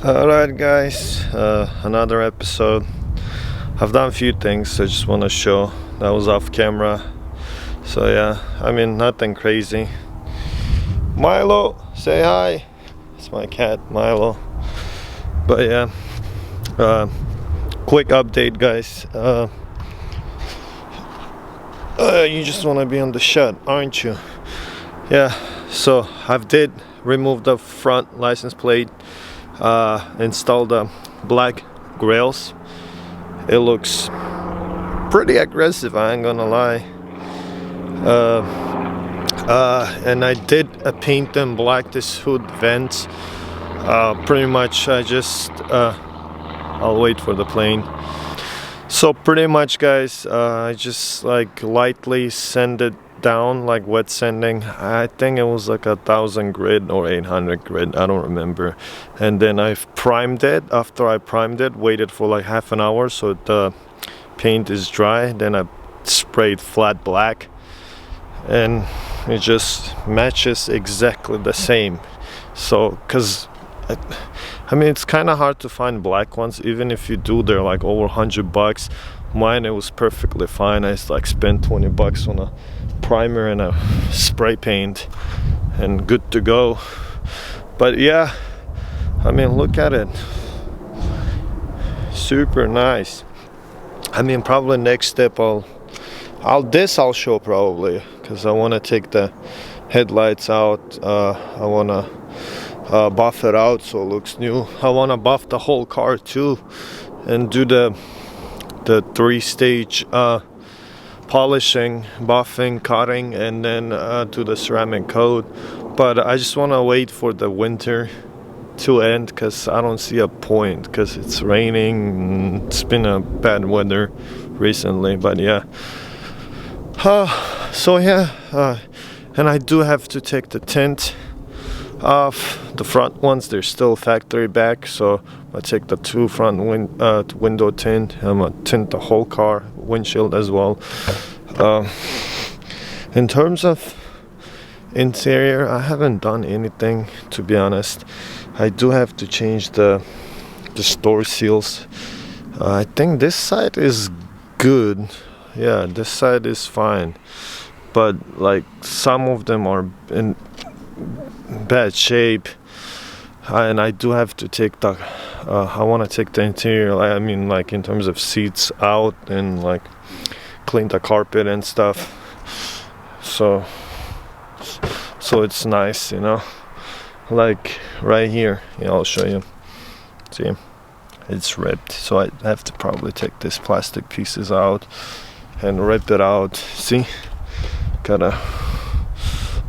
Alright guys, another episode. I've done a few things I just want to show. That was off camera. So yeah, I mean nothing crazy. Milo, say hi. It's my cat Milo. But yeah, quick update guys. You just want to be on the shot, aren't you? Yeah, so I've did remove the front license plate, install the black grills. It looks pretty aggressive, I ain't gonna lie. And I did paint them black, this hood vents. Pretty much I'll wait for the plane. So pretty much guys, I just like lightly sanded down, like wet sanding. I think it was like 1,000 grit or 800 grit, I don't remember. And then I've primed it. After I primed it, waited for like half an hour so the paint is dry. Then I sprayed flat black and it just matches exactly the same. So because I mean it's kind of hard to find black ones. Even if you do, they're like over $100. Mine, it was perfectly fine. I just like spent $20 on a primer and a spray paint and good to go. But yeah, I mean look at it, super nice. I mean probably next step I'll show probably, because I want to take the headlights out. I want to buff it out so it looks new. I want to buff the whole car too and do the 3-stage polishing, buffing, cutting, and then do the ceramic coat. But I just want to wait for the winter to end because I don't see a point, because it's raining. It's been a bad weather recently. But yeah, so yeah, and I do have to take the tint off. The front ones, they're still factory back, so I take the 2 front window tint. I'm gonna tint the whole car windshield as well. In terms of interior, I haven't done anything, to be honest. I do have to change the door seals. I think this side is good. Yeah, this side is fine, but like some of them are in bad shape. And I do have to take the I want to take the interior, I mean like in terms of seats out and like clean the carpet and stuff, so it's nice, you know, like right here. Yeah, I'll show you. See, it's ripped, so I have to probably take these plastic pieces out and rip it out. See, gotta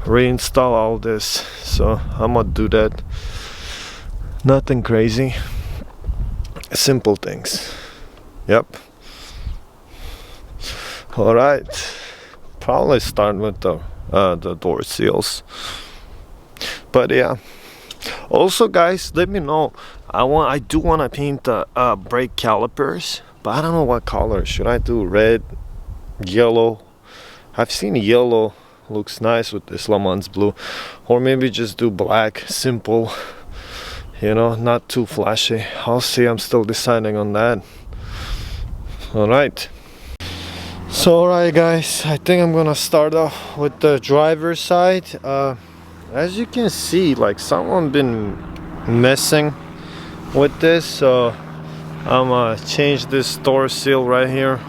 reinstall all this, so I'm gonna do that. Nothing crazy, simple things. Yep. All right, probably start with the door seals. But yeah, also guys, let me know. I do want to paint the brake calipers, but I don't know what color. Should I do red, yellow? I've seen yellow looks nice with this Le Mans blue, or maybe just do black, simple, you know, not too flashy. I'll see, I'm still deciding on that. Alright, so alright guys, I think I'm gonna start off with the driver's side. As you can see, like someone been messing with this, so I'm gonna change this door seal right here.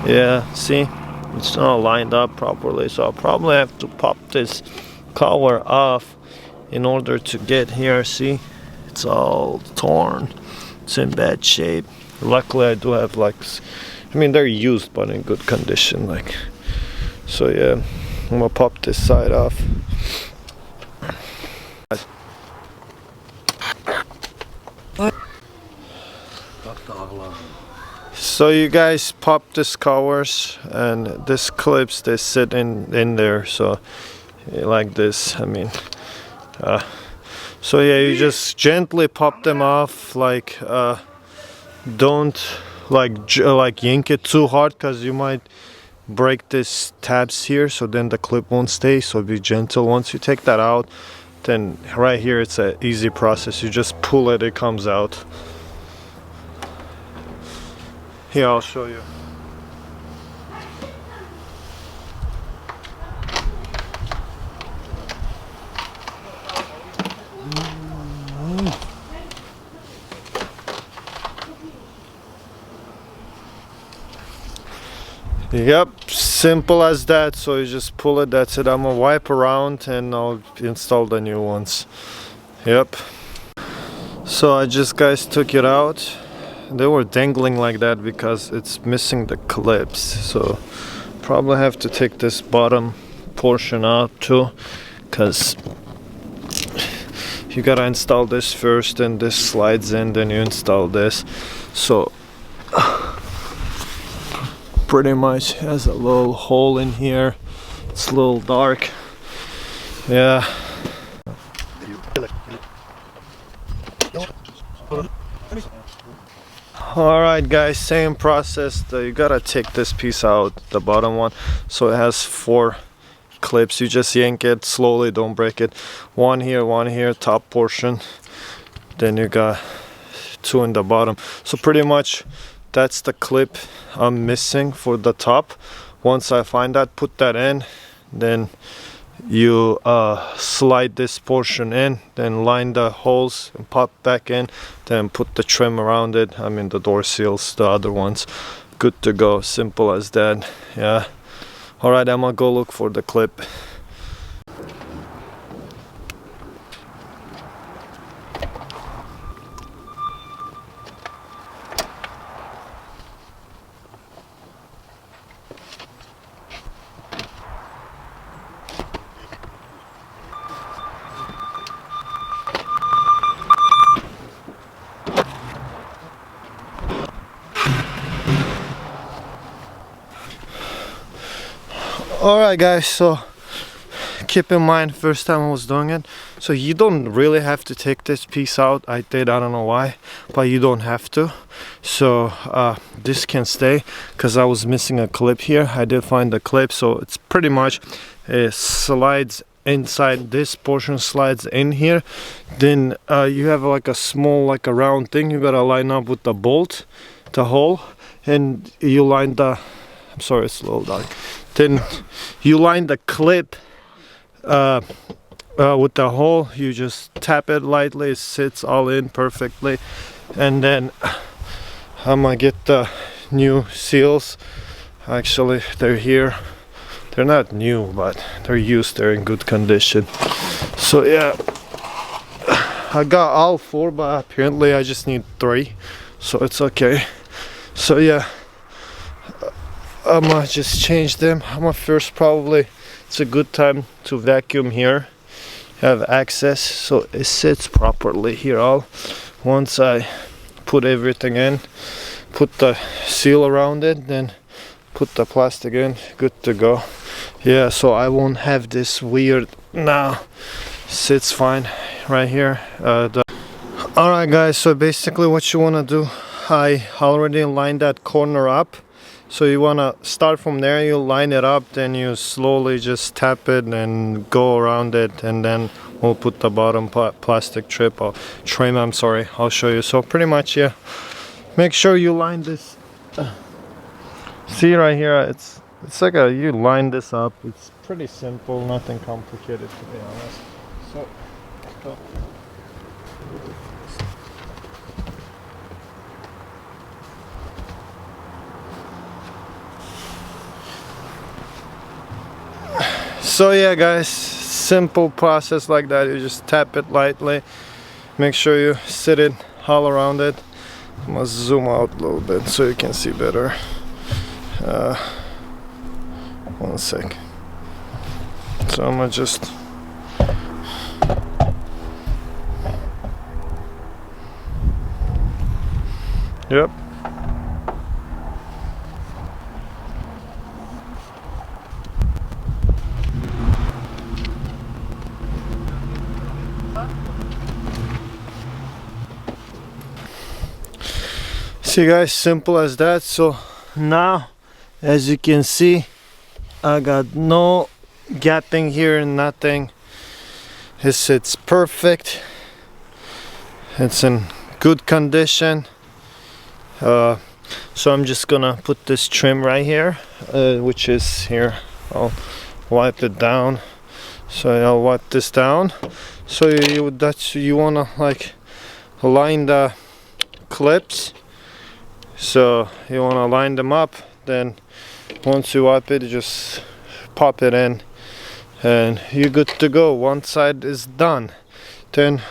Yeah, see, it's not lined up properly, so I'll probably have to pop this cover off in order to get here. See, it's all torn, it's in bad shape. Luckily I do have like, I mean they're used but in good condition, like, so yeah, I'm gonna pop this side off. So you guys pop this covers, and this clips, they sit in there, so like this. I mean, so yeah, you just gently pop them off, like don't like yank it too hard, because you might break this tabs here, so then the clip won't stay. So be gentle. Once you take that out, then right here it's an easy process. You just pull it, it comes out. Here, I'll show you. Yep, simple as that. So you just pull it, that's it. I'm gonna wipe around and I'll install the new ones. Yep. So I just, guys, took it out. They were dangling like that because it's missing the clips. So probably have to take this bottom portion out too, because you gotta install this first, and this slides in, then you install this. So pretty much has a little hole in here. It's a little dark. Yeah. Alright guys, same process. You gotta take this piece out, the bottom one. So it has 4 clips. You just yank it slowly, don't break it. One here, top portion. Then you got 2 in the bottom. So pretty much that's the clip I'm missing for the top. Once I find that, put that in, then you slide this portion in, then line the holes and pop back in, then put the trim around it. I mean the door seals, the other ones. Good to go, simple as that. Yeah. Alright, I'm gonna go look for the clip. Alright guys, so keep in mind, first time I was doing it, so you don't really have to take this piece out. I did, I don't know why, but you don't have to. So this can stay because I was missing a clip here. I did find the clip, so it's pretty much slides inside. This portion slides in here. Then you have like a small, like a round thing you gotta line up with the bolt, the hole, and you line the, I'm sorry, it's a little dark. Then you line the clip with the hole. You just tap it lightly, it sits all in perfectly. And then I'm gonna get the new seals. Actually, they're here. They're not new, but they're used, they're in good condition. So yeah, I got all 4, but apparently I just need 3, so it's okay. So yeah, I'm gonna just change them. I'm gonna first, probably it's a good time to vacuum here, have access so it sits properly here. All once I put everything in, put the seal around it, then put the plastic in, good to go. Yeah, so I won't have this weird, now sits fine right here. Alright guys, so basically what you want to do, I already lined that corner up. So you want to start from there, you line it up, then you slowly just tap it and go around it, and then we'll put the bottom plastic trim, I'm sorry, I'll show you. So pretty much, yeah, make sure you line this. See right here, it's like you line this up. It's pretty simple, nothing complicated to be honest. So go. So yeah guys, simple process like that. You just tap it lightly, make sure you sit it all around it. I'm gonna zoom out a little bit so you can see better. One sec. So I'm gonna just yep. See guys, simple as that. So now, as you can see, I got no gapping here, nothing. It's perfect. It's in good condition. So I'm just gonna put this trim right here, which is here. I'll wipe it down. So I'll wipe this down. So you wanna like align the clips. So you wanna line them up. Then once you wipe it, you just pop it in, and you're good to go. One side is done. Then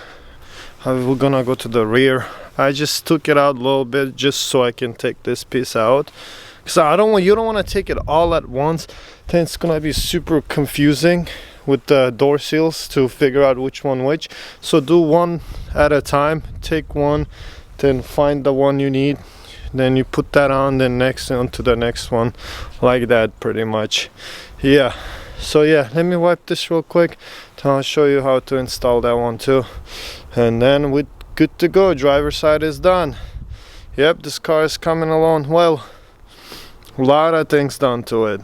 we're gonna go to the rear. I just took it out a little bit just so I can take this piece out, because you don't want to take it all at once. Then it's gonna be super confusing with the door seals to figure out which one which. So do one at a time. Take one, then find the one you need, then you put that on, then next on to the next one, like that pretty much. Yeah, so yeah, let me wipe this real quick, then I'll show you how to install that one too, and then we're good to go. Driver's side is done. Yep, this car is coming along well. A lot of things done to it.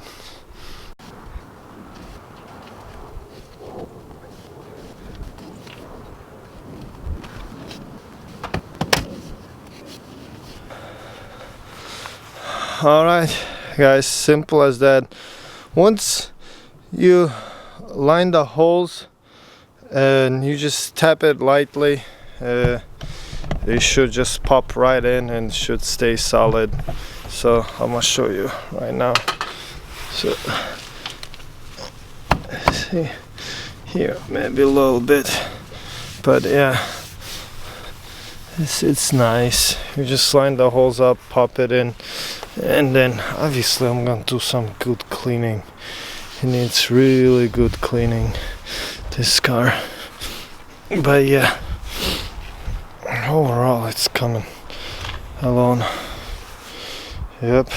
Alright guys, simple as that. Once you line the holes and you just tap it lightly, it should just pop right in and should stay solid. So I'm gonna show you right now. So see here, maybe a little bit, but yeah, it's nice. You just line the holes up, pop it in, and then obviously I'm gonna do some good cleaning. It needs really good cleaning, this car, but yeah, overall it's coming along. Yep,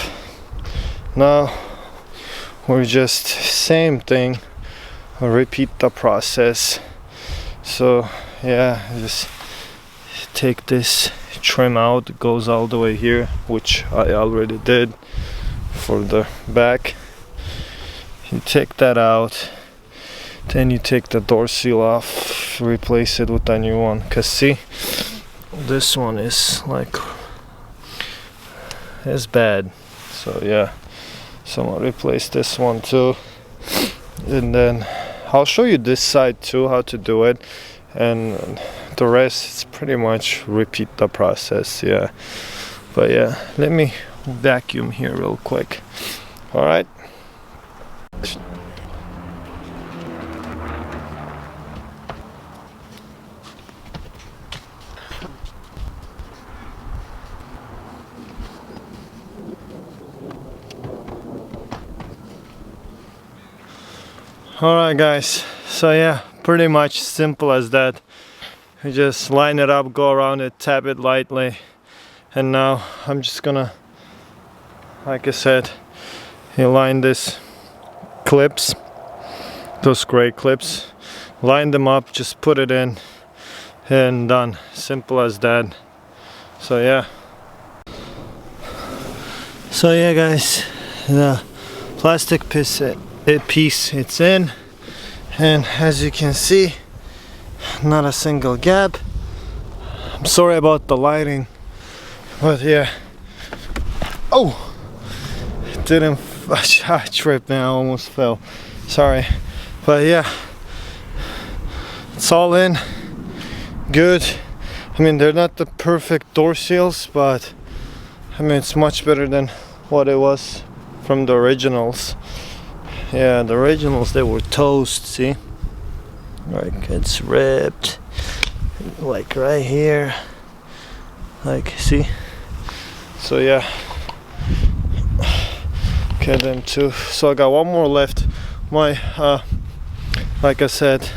now we're just same thing, repeat the process. So yeah, just take this trim out. It goes all the way here, which I already did for the back. You take that out, then you take the door seal off, replace it with a new one, because see, this one is like it's bad. So yeah, so I'm gonna replace this one too, and then I'll show you this side too, how to do it, and the rest is pretty much repeat the process. Yeah, but yeah, let me vacuum here real quick. All right. Alright guys, so yeah, pretty much simple as that. You just line it up, go around it, tap it lightly, and now I'm just gonna, like I said, you line this clips, those gray clips, line them up, just put it in, and done. Simple as that. So yeah. So yeah guys, the plastic piece it's in, and as you can see, not a single gap. I'm sorry about the lighting, but yeah. Oh, it didn't. I tripped, man. I almost fell. Sorry, but yeah, it's all in good. I mean, they're not the perfect door seals, but I mean, it's much better than what it was from the originals. Yeah, the originals, they were toast, see? Like, it's ripped, like right here, like, see? So yeah, okay, them two. So I got one more left. My, like I said,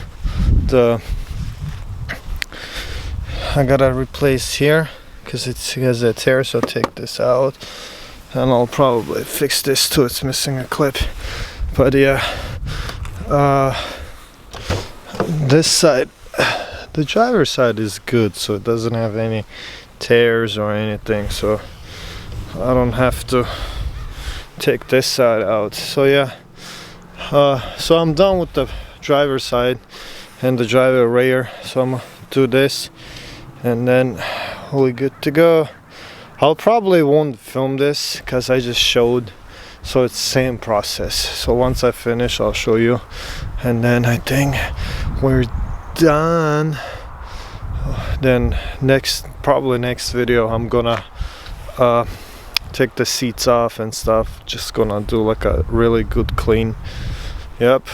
I gotta replace here, because it has a tear, so I'll take this out, and I'll probably fix this too. It's missing a clip. But yeah, this side, the driver's side is good, so it doesn't have any tears or anything, so I don't have to take this side out. So yeah, so I'm done with the driver's side. and the driver rear. So I'm gonna do this and then we're good to go. I'll probably won't film this because I just showed, so it's same process. So once I finish I'll show you, and then I think we're done. Then probably next video I'm gonna take the seats off and stuff. Just gonna do like a really good clean. Yep.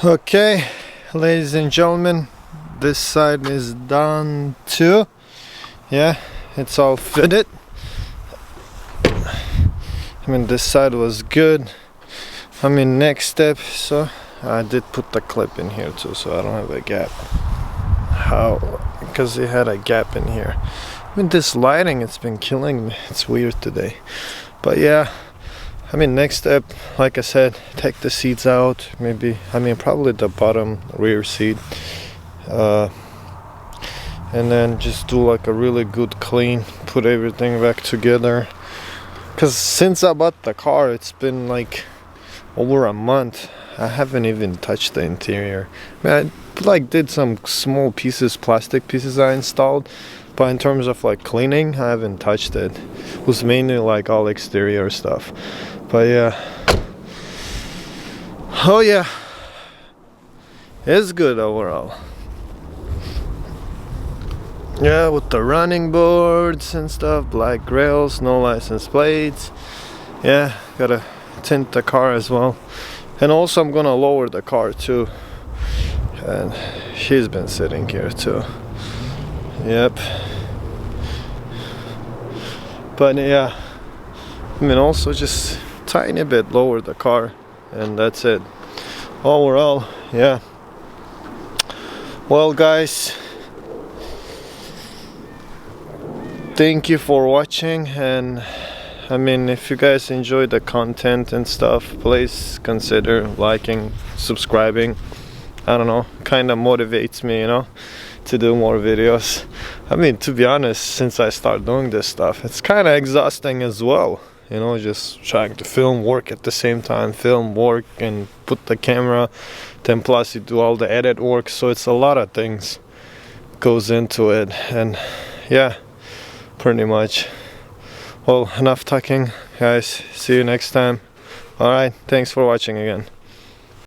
Okay, ladies and gentlemen, this side is done too. Yeah, it's all fitted. I mean, this side was good. I mean, next step, so I did put the clip in here too, so I don't have a gap. How? Because it had a gap in here. I mean, this lighting, it's been killing me. It's weird today. But yeah, I mean, next step, like I said, take the seats out. Maybe, I mean, probably the bottom rear seat. And then just do like a really good clean, put everything back together. Because since I bought the car, it's been like over a month. I haven't even touched the interior. I mean, I like did some small pieces, plastic pieces I installed, but in terms of like cleaning, I haven't touched it. It was mainly like all exterior stuff. But yeah, oh yeah, it's good overall. Yeah, with the running boards and stuff, black grills, no license plates. Yeah, gotta tint the car as well. And also I'm gonna lower the car too. And she's been sitting here too. Yep. But yeah, I mean, also just tiny bit lower the car, and that's it. Overall, yeah. Well guys, thank you for watching, and I mean, if you guys enjoy the content and stuff, please consider liking, subscribing. I don't know, kind of motivates me, you know, to do more videos. I mean, to be honest, since I started doing this stuff, it's kind of exhausting as well, you know, just trying to film, work at the same time, film, work, and put the camera, then plus you do all the edit work, so it's a lot of things goes into it. And yeah, pretty much. Well, enough talking, guys. See you next time. Alright, thanks for watching again.